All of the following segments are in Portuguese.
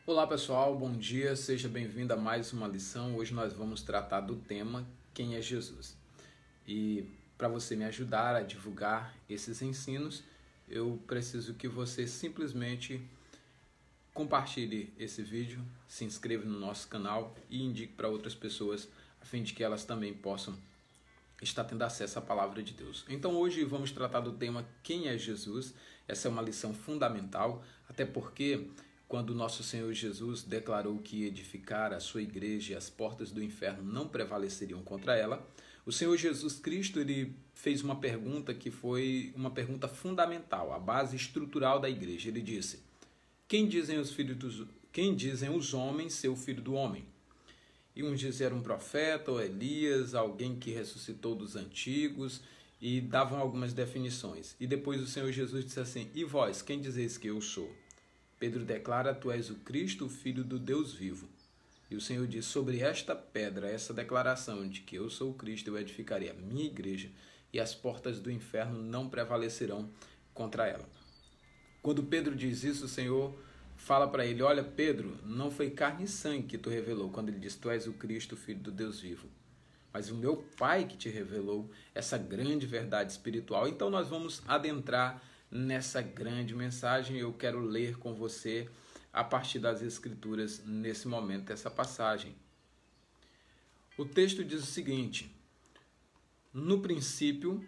Olá pessoal, bom dia, seja bem-vindo a mais uma lição. Hoje nós vamos tratar do tema Quem é Jesus? E para você me ajudar a divulgar esses ensinos, eu preciso que você simplesmente compartilhe esse vídeo, se inscreva no nosso canal e indique para outras pessoas, a fim de que elas também possam estar tendo acesso à palavra de Deus. Então hoje vamos tratar do tema Quem é Jesus? Essa é uma lição fundamental, até porque quando o nosso Senhor Jesus declarou que ia edificar a sua igreja e as portas do inferno não prevaleceriam contra ela, o Senhor Jesus Cristo ele fez uma pergunta que foi uma pergunta fundamental, a base estrutural da igreja. Ele disse: quem dizem os homens ser o filho do homem? E uns diziam um profeta ou Elias, alguém que ressuscitou dos antigos, e davam algumas definições. E depois o Senhor Jesus disse assim: e vós, quem dizeis que eu sou? Pedro declara: tu és o Cristo, o Filho do Deus vivo. E o Senhor diz: sobre esta pedra, essa declaração de que eu sou o Cristo, eu edificarei a minha igreja, e as portas do inferno não prevalecerão contra ela. Quando Pedro diz isso, o Senhor fala para ele: olha, Pedro, não foi carne e sangue que tu revelou, quando ele diz: tu és o Cristo, o Filho do Deus vivo, mas o meu Pai que te revelou essa grande verdade espiritual. Então nós vamos adentrar nessa grande mensagem. Eu quero ler com você a partir das Escrituras nesse momento, essa passagem. O texto diz o seguinte: no princípio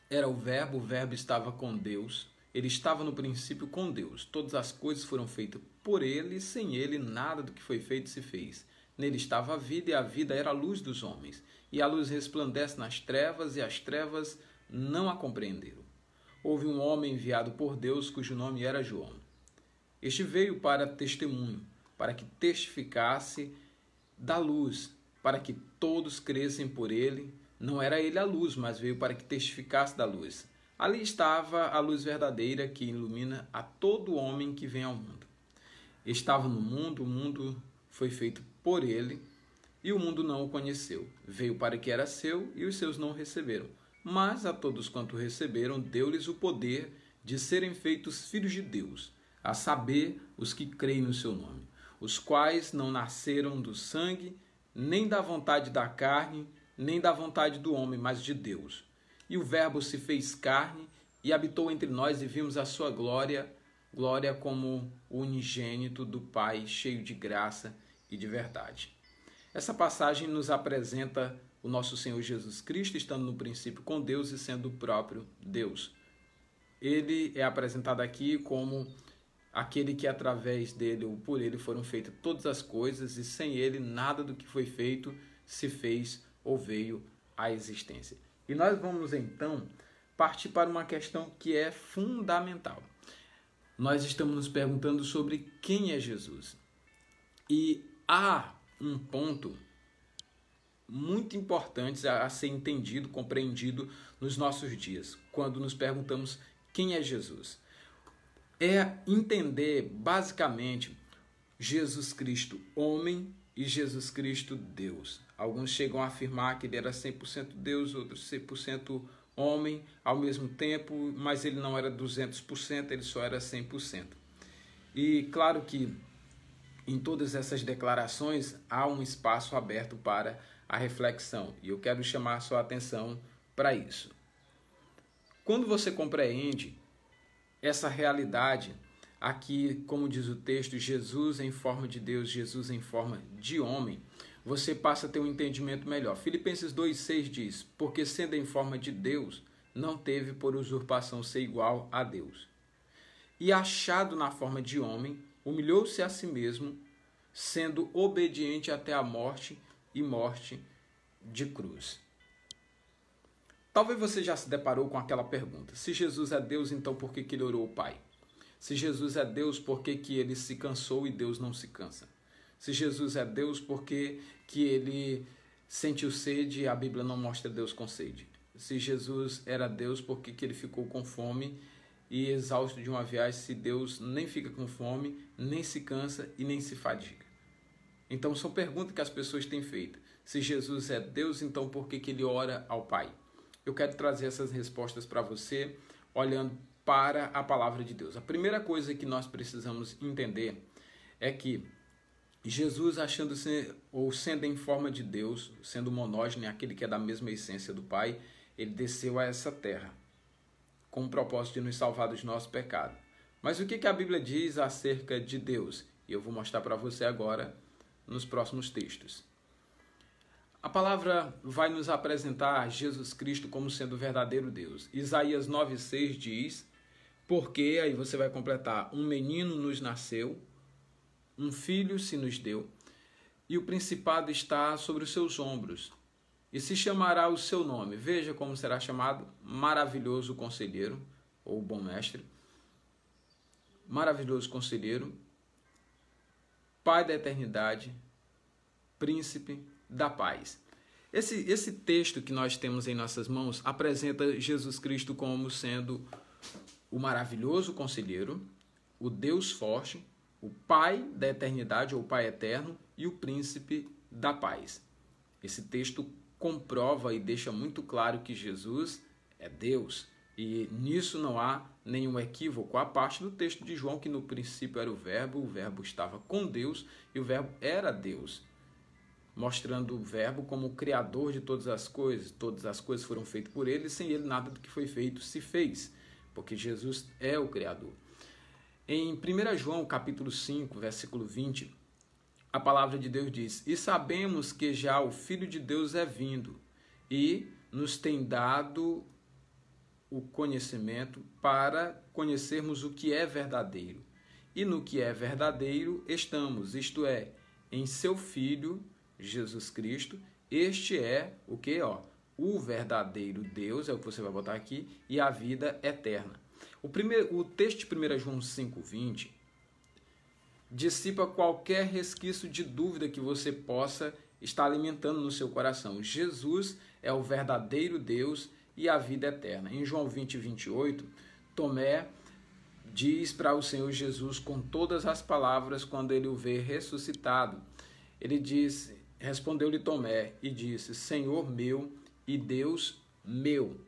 era o Verbo estava com Deus, ele estava no princípio com Deus. Todas as coisas foram feitas por ele, e sem ele nada do que foi feito se fez. Nele estava a vida, e a vida era a luz dos homens. E a luz resplandece nas trevas, e as trevas não a compreenderam. Houve um homem enviado por Deus, cujo nome era João. Este veio para testemunho, para que testificasse da luz, para que todos crescem por ele. Não era ele a luz, mas veio para que testificasse da luz. Ali estava a luz verdadeira que ilumina a todo homem que vem ao mundo. Estava no mundo, o mundo foi feito por ele, e o mundo não o conheceu. Veio para que era seu, e os seus não o receberam. Mas a todos quanto receberam, deu-lhes o poder de serem feitos filhos de Deus, a saber, os que creem no seu nome, os quais não nasceram do sangue, nem da vontade da carne, nem da vontade do homem, mas de Deus. E o Verbo se fez carne e habitou entre nós, e vimos a sua glória, glória como o unigênito do Pai, cheio de graça e de verdade. Essa passagem nos apresenta o nosso Senhor Jesus Cristo estando no princípio com Deus e sendo o próprio Deus. Ele é apresentado aqui como aquele que através dele ou por ele foram feitas todas as coisas, e sem ele nada do que foi feito se fez ou veio à existência. E nós vamos então partir para uma questão que é fundamental. Nós estamos nos perguntando sobre quem é Jesus. E há um ponto muito importante a ser entendido, compreendido nos nossos dias, quando nos perguntamos quem é Jesus. É entender basicamente Jesus Cristo homem e Jesus Cristo Deus. Alguns chegam a afirmar que ele era 100% Deus, outros 100% homem ao mesmo tempo, mas ele não era 200%, ele só era 100%. E claro que em todas essas declarações há um espaço aberto para a reflexão, e eu quero chamar sua atenção para isso. Quando você compreende essa realidade, aqui, como diz o texto, Jesus em forma de Deus, Jesus em forma de homem, você passa a ter um entendimento melhor. Filipenses 2,6 diz: porque sendo em forma de Deus, não teve por usurpação ser igual a Deus. E achado na forma de homem, humilhou-se a si mesmo, sendo obediente até a morte e morte de cruz. Talvez você já se deparou com aquela pergunta: se Jesus é Deus, então por que ele orou ao Pai? Se Jesus é Deus, por que ele se cansou e Deus não se cansa? Se Jesus é Deus, por que ele sentiu sede e a Bíblia não mostra Deus com sede? Se Jesus era Deus, por que ele ficou com fome e exausto de uma viagem, se Deus nem fica com fome, nem se cansa e nem se fadiga? Então são perguntas que as pessoas têm feito. Se Jesus é Deus, então por que ele ora ao Pai? Eu quero trazer essas respostas para você, olhando para a palavra de Deus. A primeira coisa que nós precisamos entender é que Jesus, achando-se ou sendo em forma de Deus, sendo monógeno, aquele que é da mesma essência do Pai, ele desceu a essa terra com o propósito de nos salvar dos nossos pecados. Mas o que a Bíblia diz acerca de Deus? E eu vou mostrar para você agora nos próximos textos. A palavra vai nos apresentar Jesus Cristo como sendo o verdadeiro Deus. Isaías 9,6 diz: porque, aí você vai completar, um menino nos nasceu, um filho se nos deu, e o principado está sobre os seus ombros, e se chamará o seu nome. Veja como será chamado: maravilhoso conselheiro, ou bom mestre, maravilhoso conselheiro, Pai da eternidade, príncipe da paz. Esse texto que nós temos em nossas mãos apresenta Jesus Cristo como sendo o maravilhoso conselheiro, o Deus forte, o Pai da eternidade, ou Pai eterno, e o príncipe da paz. Esse texto comprova e deixa muito claro que Jesus é Deus, e nisso não há nenhum equívoco, a parte do texto de João, que no princípio era o Verbo estava com Deus, e o Verbo era Deus, mostrando o Verbo como o criador de todas as coisas foram feitas por ele, e sem ele nada do que foi feito se fez, porque Jesus é o Criador. Em 1 João capítulo 5, versículo 20, a palavra de Deus diz: e sabemos que já o Filho de Deus é vindo, e nos tem dado o conhecimento para conhecermos o que é verdadeiro. E no que é verdadeiro estamos, isto é, em seu Filho, Jesus Cristo. Este é o que? O verdadeiro Deus, é o que você vai botar aqui, e a vida eterna. O texto de 1 João 5,20 dissipa qualquer resquício de dúvida que você possa estar alimentando no seu coração. Jesus é o verdadeiro Deus e a vida eterna. Em João 20:28, Tomé diz para o Senhor Jesus com todas as palavras quando ele o vê ressuscitado. Ele disse, respondeu-lhe Tomé e disse: Senhor meu e Deus meu.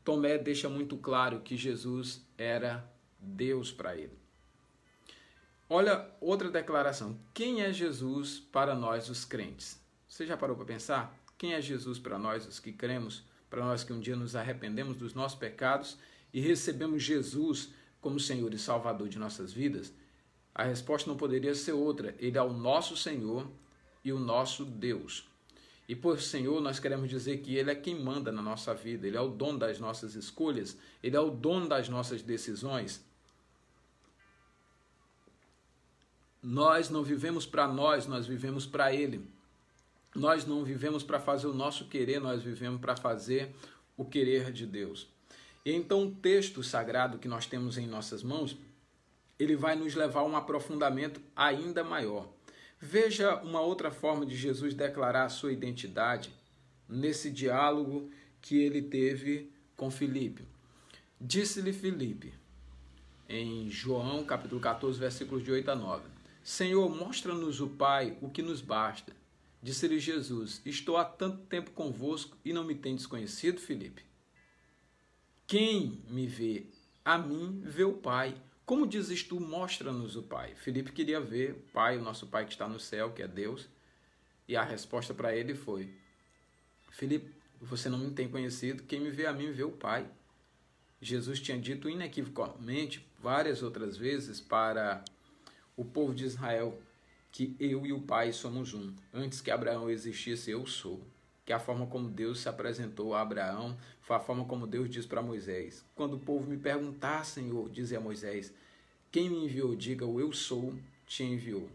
Tomé deixa muito claro que Jesus era Deus para ele. Olha outra declaração. Quem é Jesus para nós, os crentes? Você já parou para pensar? Quem é Jesus para nós, os que cremos? Para nós que um dia nos arrependemos dos nossos pecados e recebemos Jesus como Senhor e Salvador de nossas vidas? A resposta não poderia ser outra. Ele é o nosso Senhor e o nosso Deus. E por Senhor nós queremos dizer que Ele é quem manda na nossa vida. Ele é o dono das nossas escolhas. Ele é o dono das nossas decisões. Nós não vivemos para nós vivemos para Ele. Nós não vivemos para fazer o nosso querer, nós vivemos para fazer o querer de Deus. E então o texto sagrado que nós temos em nossas mãos, ele vai nos levar a um aprofundamento ainda maior. Veja uma outra forma de Jesus declarar a sua identidade nesse diálogo que ele teve com Filipe. Disse-lhe Filipe, em João capítulo 14, versículos de 8 a 9, Senhor, mostra-nos o Pai, o que nos basta. Disse-lhe Jesus, estou há tanto tempo convosco e não me tendes conhecido, Filipe? Quem me vê a mim, vê o Pai. Como dizes tu, mostra-nos o Pai? Filipe queria ver o Pai, o nosso Pai que está no céu, que é Deus. E a resposta para ele foi, Filipe, você não me tem conhecido, quem me vê a mim, vê o Pai. Jesus tinha dito inequivocamente, várias outras vezes, para o povo de Israel, que eu e o Pai somos um. Antes que Abraão existisse, eu sou. Que a forma como Deus se apresentou a Abraão foi a forma como Deus diz para Moisés. Quando o povo me perguntar, Senhor, dizia Moisés, quem me enviou? Diga, o eu sou te enviou.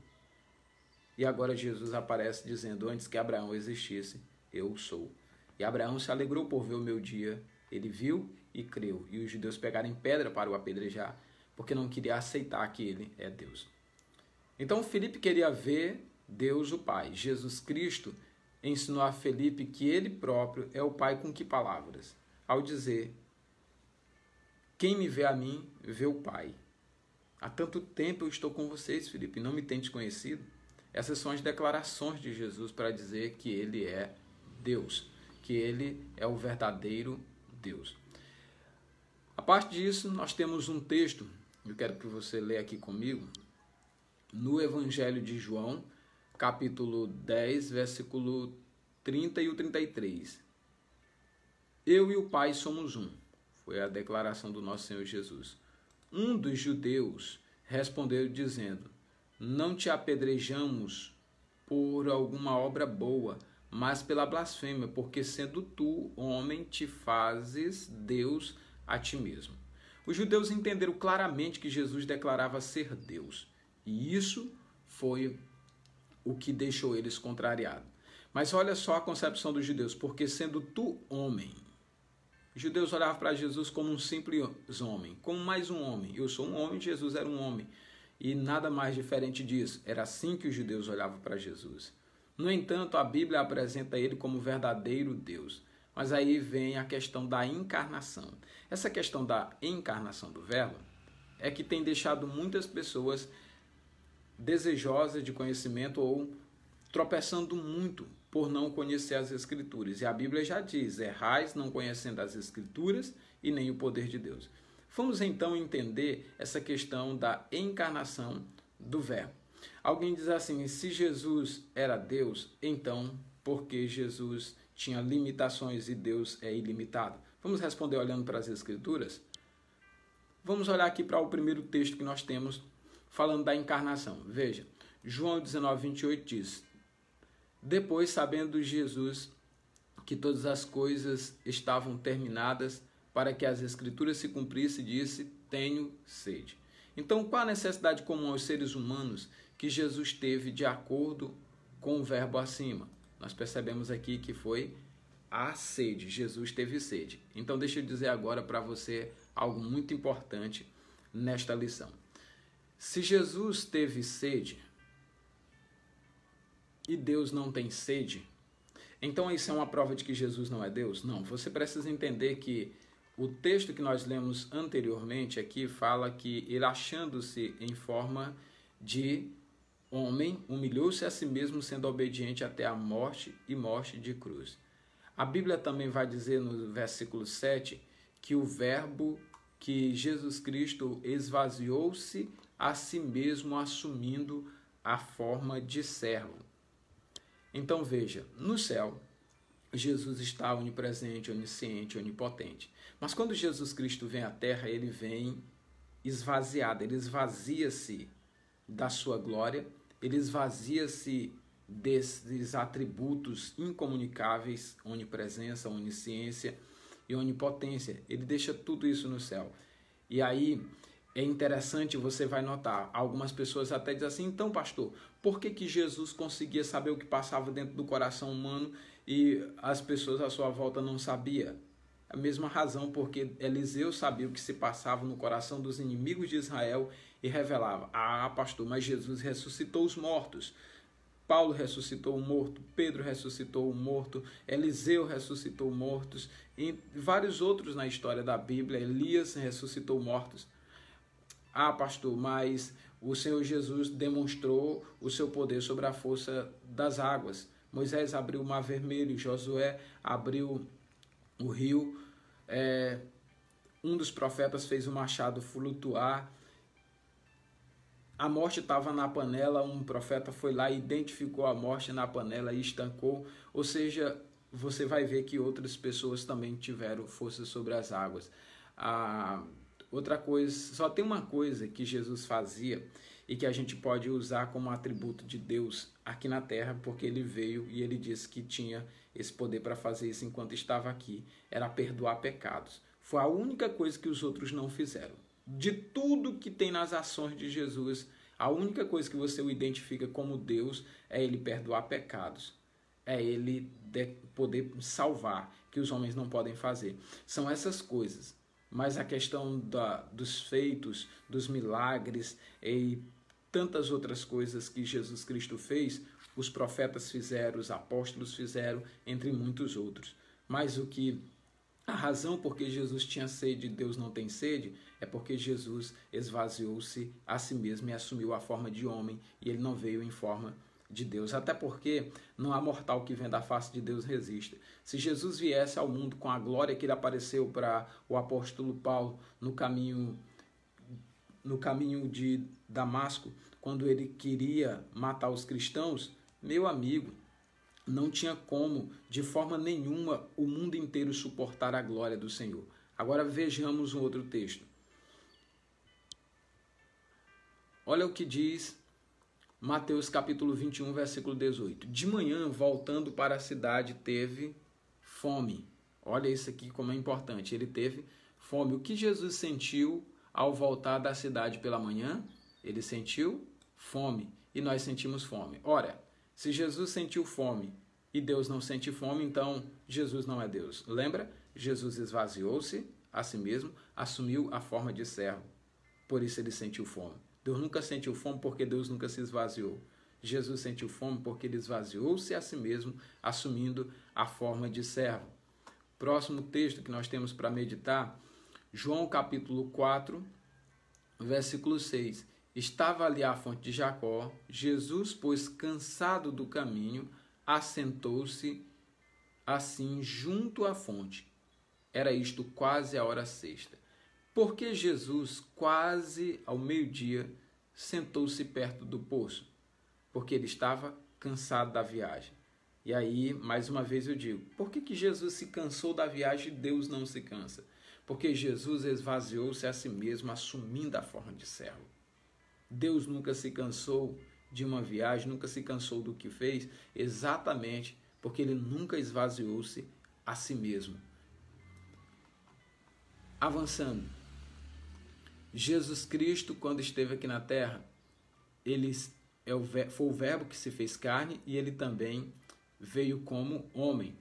E agora Jesus aparece dizendo, antes que Abraão existisse, eu sou. E Abraão se alegrou por ver o meu dia. Ele viu e creu. E os judeus pegaram pedra para o apedrejar, porque não queria aceitar que ele é Deus. Então Filipe queria ver Deus o Pai. Jesus Cristo ensinou a Filipe que ele próprio é o Pai com que palavras? Ao dizer, quem me vê a mim, vê o Pai. Há tanto tempo eu estou com vocês, Filipe, não me tendes conhecido? Essas são as declarações de Jesus para dizer que ele é Deus, que ele é o verdadeiro Deus. A parte disso, nós temos um texto, eu quero que você leia aqui comigo, no Evangelho de João, capítulo 10, versículo 30 e o 33. Eu e o Pai somos um. Foi a declaração do nosso Senhor Jesus. Um dos judeus respondeu dizendo: não te apedrejamos por alguma obra boa, mas pela blasfêmia, porque sendo tu homem, te fazes Deus a ti mesmo. Os judeus entenderam claramente que Jesus declarava ser Deus, e isso foi o que deixou eles contrariados. Mas olha só a concepção dos judeus, porque sendo tu homem. Os judeus olhavam para Jesus como um simples homem, como mais um homem. Eu sou um homem, Jesus era um homem. E nada mais diferente disso. Era assim que os judeus olhavam para Jesus. No entanto, a Bíblia apresenta ele como verdadeiro Deus. Mas aí vem a questão da encarnação. Essa questão da encarnação do Verbo é que tem deixado muitas pessoas desejosas de conhecimento ou tropeçando muito por não conhecer as Escrituras. E a Bíblia já diz: errais não conhecendo as Escrituras e nem o poder de Deus. Vamos então entender essa questão da encarnação do Verbo. Alguém diz assim: se Jesus era Deus, então por que Jesus tinha limitações e Deus é ilimitado? Vamos responder olhando para as Escrituras? Vamos olhar aqui para o primeiro texto que nós temos falando da encarnação. Veja, João 19, 28 diz: depois, sabendo Jesus que todas as coisas estavam terminadas, para que as Escrituras se cumprissem, disse: tenho sede. Então, qual a necessidade comum aos seres humanos que Jesus teve de acordo com o verbo acima? Nós percebemos aqui que foi a sede. Jesus teve sede. Então, deixa eu dizer agora para você algo muito importante nesta lição. Se Jesus teve sede e Deus não tem sede, então isso é uma prova de que Jesus não é Deus? Não, você precisa entender que o texto que nós lemos anteriormente aqui fala que ele, achando-se em forma de homem, humilhou-se a si mesmo, sendo obediente até a morte e morte de cruz. A Bíblia também vai dizer no versículo 7 que o verbo, que Jesus Cristo esvaziou-se a si mesmo, assumindo a forma de servo. Então veja, no céu, Jesus está onipresente, onisciente, onipotente. Mas quando Jesus Cristo vem à Terra, ele vem esvaziado, ele esvazia-se da sua glória, ele esvazia-se desses atributos incomunicáveis, onipresença, onisciência e onipotência. Ele deixa tudo isso no céu. E aí é interessante, você vai notar, algumas pessoas até dizem assim: então, pastor, por que Jesus conseguia saber o que passava dentro do coração humano e as pessoas à sua volta não sabiam? A mesma razão, porque Eliseu sabia o que se passava no coração dos inimigos de Israel e revelava: ah, pastor, mas Jesus ressuscitou os mortos. Paulo ressuscitou o morto, Pedro ressuscitou o morto, Eliseu ressuscitou mortos, e vários outros na história da Bíblia, Elias ressuscitou mortos. Ah, pastor, mas o Senhor Jesus demonstrou o seu poder sobre a força das águas. Moisés abriu o Mar Vermelho, Josué abriu o rio, um dos profetas fez o machado flutuar, a morte estava na panela, um profeta foi lá e identificou a morte na panela e estancou. Ou seja, você vai ver que outras pessoas também tiveram força sobre as águas. Outra coisa, só tem uma coisa que Jesus fazia e que a gente pode usar como atributo de Deus aqui na terra, porque ele veio e ele disse que tinha esse poder para fazer isso enquanto estava aqui, era perdoar pecados. Foi a única coisa que os outros não fizeram. De tudo que tem nas ações de Jesus, a única coisa que você o identifica como Deus é ele perdoar pecados, é ele poder salvar, que os homens não podem fazer. São essas coisas. Mas a questão dos feitos, dos milagres e tantas outras coisas que Jesus Cristo fez, os profetas fizeram, os apóstolos fizeram, entre muitos outros. Mas a razão por que Jesus tinha sede e Deus não tem sede é porque Jesus esvaziou-se a si mesmo e assumiu a forma de homem, e ele não veio em forma de Deus, até porque não há mortal que vem da face de Deus resista. Se Jesus viesse ao mundo com a glória que ele apareceu para o apóstolo Paulo no caminho de Damasco, quando ele queria matar os cristãos, meu amigo, não tinha como, de forma nenhuma, o mundo inteiro suportar a glória do Senhor. Agora vejamos um outro texto. Olha o que diz Mateus capítulo 21, versículo 18. De manhã, voltando para a cidade, teve fome. Olha isso aqui como é importante. Ele teve fome. O que Jesus sentiu ao voltar da cidade pela manhã? Ele sentiu fome. E nós sentimos fome. Ora, se Jesus sentiu fome e Deus não sente fome, então Jesus não é Deus. Lembra? Jesus esvaziou-se a si mesmo, assumiu a forma de servo. Por isso ele sentiu fome. Deus nunca sentiu fome porque Deus nunca se esvaziou. Jesus sentiu fome porque ele esvaziou-se a si mesmo, assumindo a forma de servo. Próximo texto que nós temos para meditar, João capítulo 4, versículo 6. Estava ali a fonte de Jacó, Jesus, pois cansado do caminho, assentou-se assim junto à fonte. Era isto quase a hora sexta. Porque Jesus, quase ao meio-dia, sentou-se perto do poço? Porque ele estava cansado da viagem. E aí, mais uma vez eu digo, por que Jesus se cansou da viagem e Deus não se cansa? Porque Jesus esvaziou-se a si mesmo, assumindo a forma de servo. Deus nunca se cansou de uma viagem, nunca se cansou do que fez, exatamente porque ele nunca esvaziou-se a si mesmo. Avançando. Jesus Cristo, quando esteve aqui na terra, foi o verbo que se fez carne e ele também veio como homem.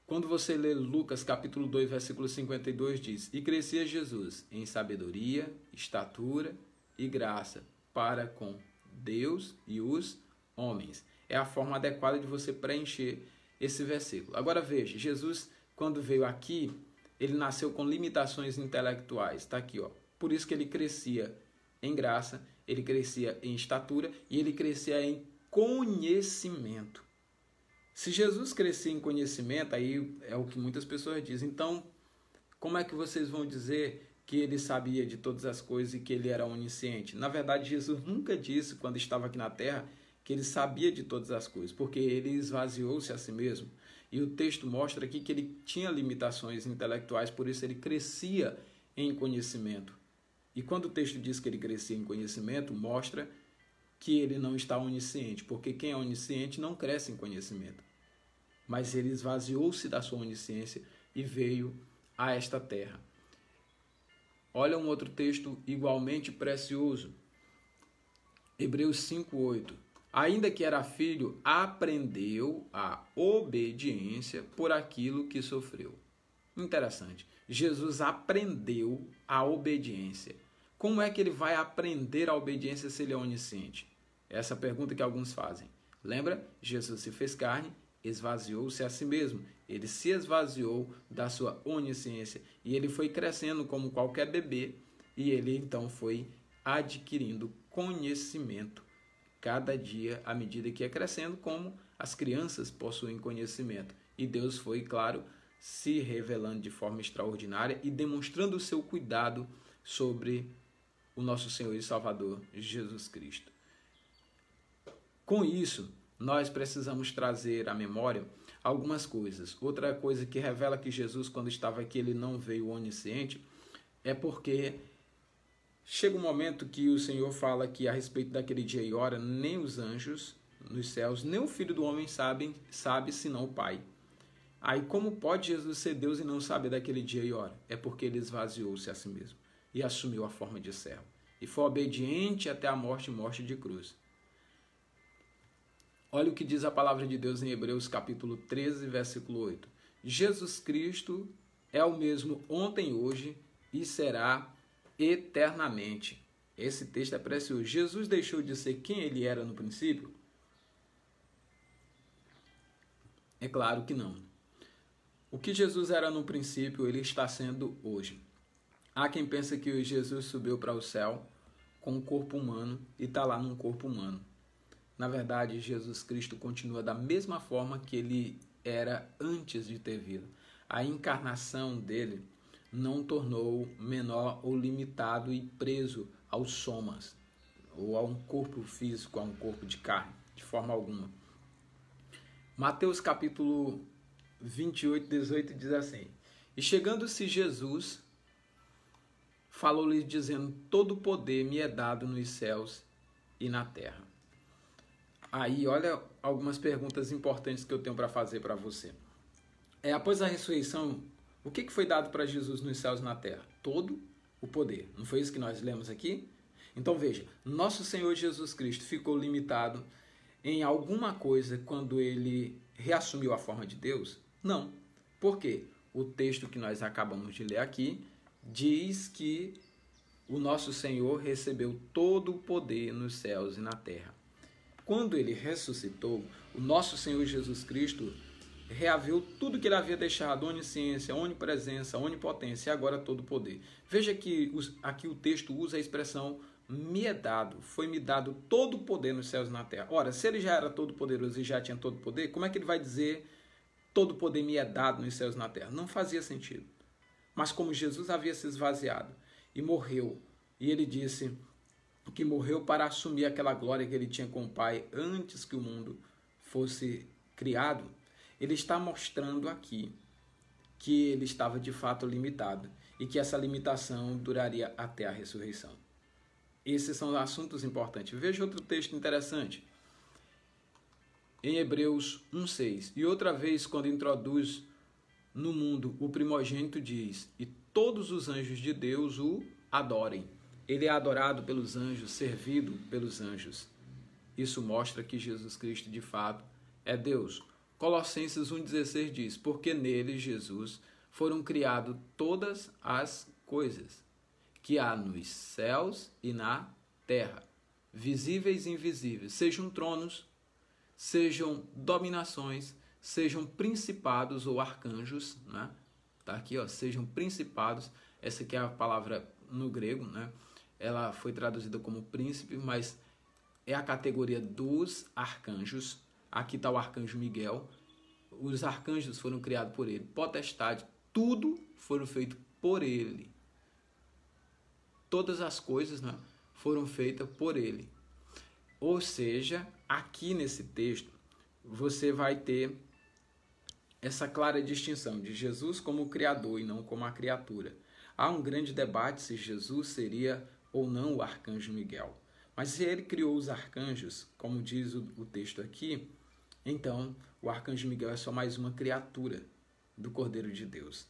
Quando você lê Lucas capítulo 2, versículo 52, diz: E crescia Jesus em sabedoria, estatura e graça para com Deus e os homens. É a forma adequada de você preencher esse versículo. Agora veja, Jesus, quando veio aqui, ele nasceu com limitações intelectuais. Está aqui, ó. Por isso que ele crescia em graça, ele crescia em estatura e ele crescia em conhecimento. Se Jesus crescia em conhecimento, aí é o que muitas pessoas dizem. Então, como é que vocês vão dizer que ele sabia de todas as coisas e que ele era onisciente? Na verdade, Jesus nunca disse, quando estava aqui na terra, que ele sabia de todas as coisas, porque ele esvaziou-se a si mesmo. E o texto mostra aqui que ele tinha limitações intelectuais, por isso ele crescia em conhecimento. E quando o texto diz que ele crescia em conhecimento, mostra que ele não está onisciente, porque quem é onisciente não cresce em conhecimento. Mas ele esvaziou-se da sua onisciência e veio a esta terra. Olha um outro texto igualmente precioso. Hebreus 5:8. Ainda que era filho, aprendeu a obediência por aquilo que sofreu. Interessante. Jesus aprendeu a obediência. Como é que ele vai aprender a obediência se ele é onisciente? Essa é a pergunta que alguns fazem. Lembra? Jesus se fez carne, esvaziou-se a si mesmo. Ele se esvaziou da sua onisciência e ele foi crescendo como qualquer bebê e ele então foi adquirindo conhecimento cada dia à medida que ia crescendo, como as crianças possuem conhecimento. E Deus foi, claro, se revelando de forma extraordinária e demonstrando o seu cuidado sobre o nosso Senhor e Salvador Jesus Cristo. Com isso, nós precisamos trazer à memória algumas coisas. Outra coisa que revela que Jesus, quando estava aqui, ele não veio onisciente, é porque chega um momento que o Senhor fala que a respeito daquele dia e hora, nem os anjos nos céus, nem o Filho do Homem sabe senão o Pai. Aí como pode Jesus ser Deus e não saber daquele dia e hora? É porque ele esvaziou-se a si mesmo e assumiu a forma de servo. E foi obediente até a morte e morte de cruz. Olha o que diz a palavra de Deus em Hebreus capítulo 13, versículo 8. Jesus Cristo é o mesmo ontem, hoje e será eternamente. Esse texto é precioso. Jesus deixou de ser quem ele era no princípio? É claro que não. O que Jesus era no princípio, ele está sendo hoje. Há quem pensa que Jesus subiu para o céu com um corpo humano e está lá num corpo humano. Na verdade, Jesus Cristo continua da mesma forma que ele era antes de ter vindo. A encarnação dele não tornou menor ou limitado e preso aos somas. ou a um corpo físico, a um corpo de carne, de forma alguma. Mateus capítulo 28, 18 diz assim: E chegando-se Jesus, falou-lhe dizendo: Todo poder me é dado nos céus e na terra. Aí, olha algumas perguntas importantes que eu tenho para fazer para você. Após a ressurreição, o que foi dado para Jesus nos céus e na terra? Todo o poder. Não foi isso que nós lemos aqui? Então veja, nosso Senhor Jesus Cristo ficou limitado em alguma coisa quando ele reassumiu a forma de Deus? Não. Por quê? O texto que nós acabamos de ler aqui diz que o nosso Senhor recebeu todo o poder nos céus e na terra. Quando ele ressuscitou, o nosso Senhor Jesus Cristo reaviu tudo que ele havia deixado: onisciência, onipresença, onipotência e agora todo o poder. Veja que aqui o texto usa a expressão me é dado, foi-me dado todo o poder nos céus e na terra. Ora, se ele já era todo poderoso e já tinha todo o poder, como é que ele vai dizer todo o poder me é dado nos céus e na terra? Não fazia sentido. Mas como Jesus havia se esvaziado e morreu, e ele disse que morreu para assumir aquela glória que ele tinha com o Pai antes que o mundo fosse criado, ele está mostrando aqui que ele estava de fato limitado e que essa limitação duraria até a ressurreição. Esses são assuntos importantes. Veja outro texto interessante. Em Hebreus 1,6. E outra vez, quando introduz no mundo o primogênito, diz: E todos os anjos de Deus o adorem. Ele é adorado pelos anjos, servido pelos anjos. Isso mostra que Jesus Cristo, de fato, é Deus. Colossenses 1,16 diz: Porque nele, Jesus, foram criadas todas as coisas que há nos céus e na terra, visíveis e invisíveis, sejam tronos, sejam dominações, sejam principados ou arcanjos, né? Tá aqui, ó, sejam principados. Essa aqui é a palavra no grego, né? Ela foi traduzida como príncipe, mas é a categoria dos arcanjos. Aqui está o arcanjo Miguel. Os arcanjos foram criados por ele. Potestade, tudo foram feito por ele. Todas as coisas, né, foram feitas por ele. Ou seja, aqui nesse texto, você vai ter essa clara distinção de Jesus como o Criador e não como a criatura. Há um grande debate se Jesus seria ou não o arcanjo Miguel. Mas se ele criou os arcanjos, como diz o texto aqui, então o arcanjo Miguel é só mais uma criatura do Cordeiro de Deus.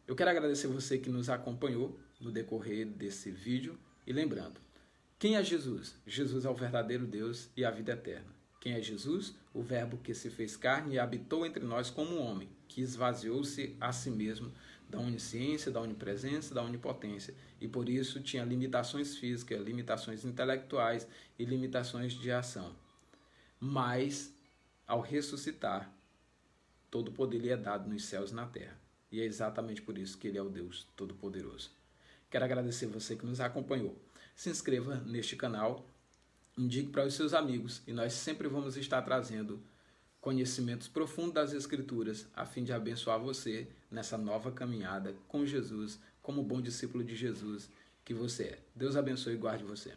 Eu quero agradecer você que nos acompanhou no decorrer desse vídeo. E lembrando, quem é Jesus? Jesus é o verdadeiro Deus e a vida eterna. Quem é Jesus? O Verbo que se fez carne e habitou entre nós como um homem, que esvaziou-se a si mesmo da onisciência, da onipresença, da onipotência. E por isso tinha limitações físicas, limitações intelectuais e limitações de ação. Mas, ao ressuscitar, todo o poder lhe é dado nos céus e na terra. E é exatamente por isso que ele é o Deus Todo-Poderoso. Quero agradecer você que nos acompanhou. Se inscreva neste canal, indique para os seus amigos e nós sempre vamos estar trazendo conhecimentos profundos das Escrituras a fim de abençoar você nessa nova caminhada com Jesus, como bom discípulo de Jesus que você é. Deus abençoe e guarde você.